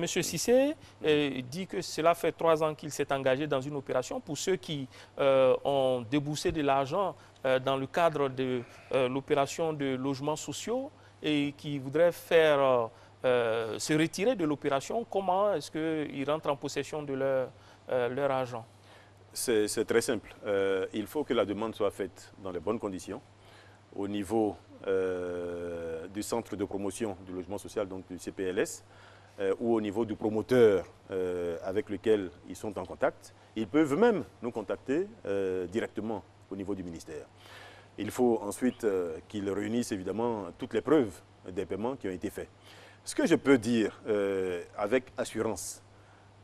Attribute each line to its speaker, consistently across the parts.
Speaker 1: M. Cissé dit que cela fait 3 ans qu'il s'est engagé dans une opération. Pour ceux qui ont déboursé de l'argent dans le cadre de l'opération de logements sociaux et qui voudraient faire se retirer de l'opération, comment est-ce qu'ils rentrent en possession de leur argent?
Speaker 2: C'est très simple. Il faut que la demande soit faite dans les bonnes conditions au niveau du centre de promotion du logement social, donc du CPLS, ou au niveau du promoteur avec lequel ils sont en contact. Ils peuvent même nous contacter directement au niveau du ministère. Il faut ensuite qu'ils réunissent évidemment toutes les preuves des paiements qui ont été faits. Ce que je peux dire avec assurance,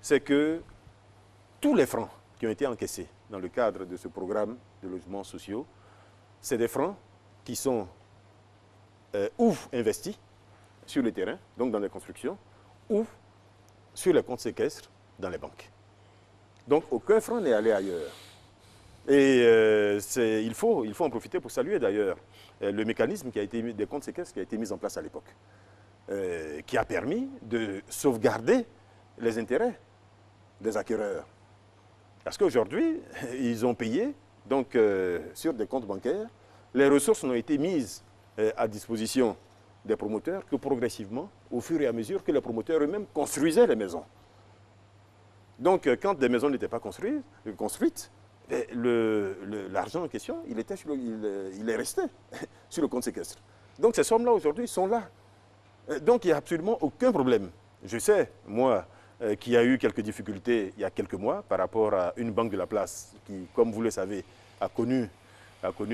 Speaker 2: c'est que tous les francs qui ont été encaissés dans le cadre de ce programme de logements sociaux, c'est des francs qui sont ou investis sur le terrain, donc dans les constructions, ou sur les comptes séquestres dans les banques. Donc aucun franc n'est allé ailleurs. Et il faut en profiter pour saluer d'ailleurs le mécanisme qui a été des comptes séquestres qui a été mis en place à l'époque, qui a permis de sauvegarder les intérêts des acquéreurs. Parce qu'aujourd'hui, ils ont payé donc, sur des comptes bancaires. Les ressources n'ont été mises à disposition des promoteurs que progressivement, au fur et à mesure que les promoteurs eux-mêmes construisaient les maisons. Donc, quand des maisons n'étaient pas construites, l'argent en question, il est resté sur le compte séquestre. Donc, ces sommes-là, aujourd'hui, sont là. Donc, il n'y a absolument aucun problème. Je sais, moi, qu'il y a eu quelques difficultés il y a quelques mois par rapport à une banque de la place qui, comme vous le savez, a connu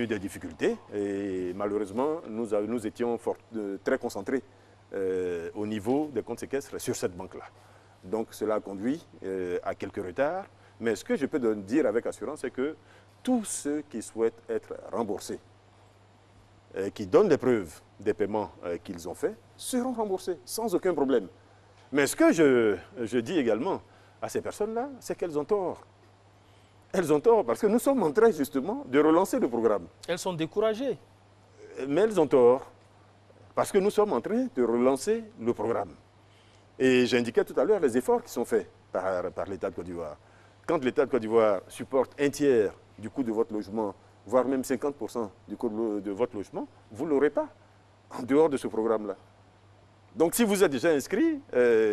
Speaker 2: des difficultés. Et malheureusement, nous étions très concentrés au niveau des comptes séquestres sur cette banque-là. Donc cela a conduit à quelques retards. Mais ce que je peux dire avec assurance, c'est que tous ceux qui souhaitent être remboursés, qui donnent des preuves des paiements qu'ils ont faits, seront remboursés sans aucun problème. Mais ce que je dis également à ces personnes-là, c'est qu'elles ont tort. Elles ont tort parce que nous sommes en train justement de relancer le programme.
Speaker 1: Elles sont découragées.
Speaker 2: Mais elles ont tort parce que nous sommes en train de relancer le programme. Et j'indiquais tout à l'heure les efforts qui sont faits par l'État de Côte d'Ivoire. Quand l'État de Côte d'Ivoire supporte un tiers du coût de votre logement, voire même 50% du coût de votre logement, vous ne l'aurez pas en dehors de ce programme-là. Donc si vous êtes déjà inscrit,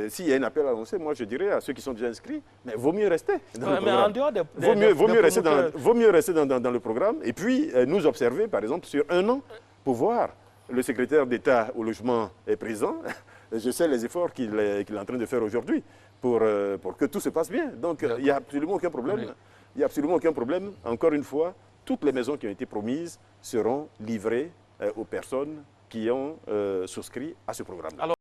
Speaker 2: s'il y a un appel à lancer, moi je dirais à ceux qui sont déjà inscrits, mais vaut mieux rester dans le programme.
Speaker 1: Mais en dehors
Speaker 2: vaut mieux rester dans le programme et puis nous observer par exemple sur 1 an pour voir. Le secrétaire d'État au logement est présent. Je sais les efforts qu'il est en train de faire aujourd'hui pour que tout se passe bien. Donc il n'y a absolument aucun problème. Il n'y a absolument aucun problème. Encore une fois, toutes les maisons qui ont été promises seront livrées aux personnes qui ont souscrit à ce programme.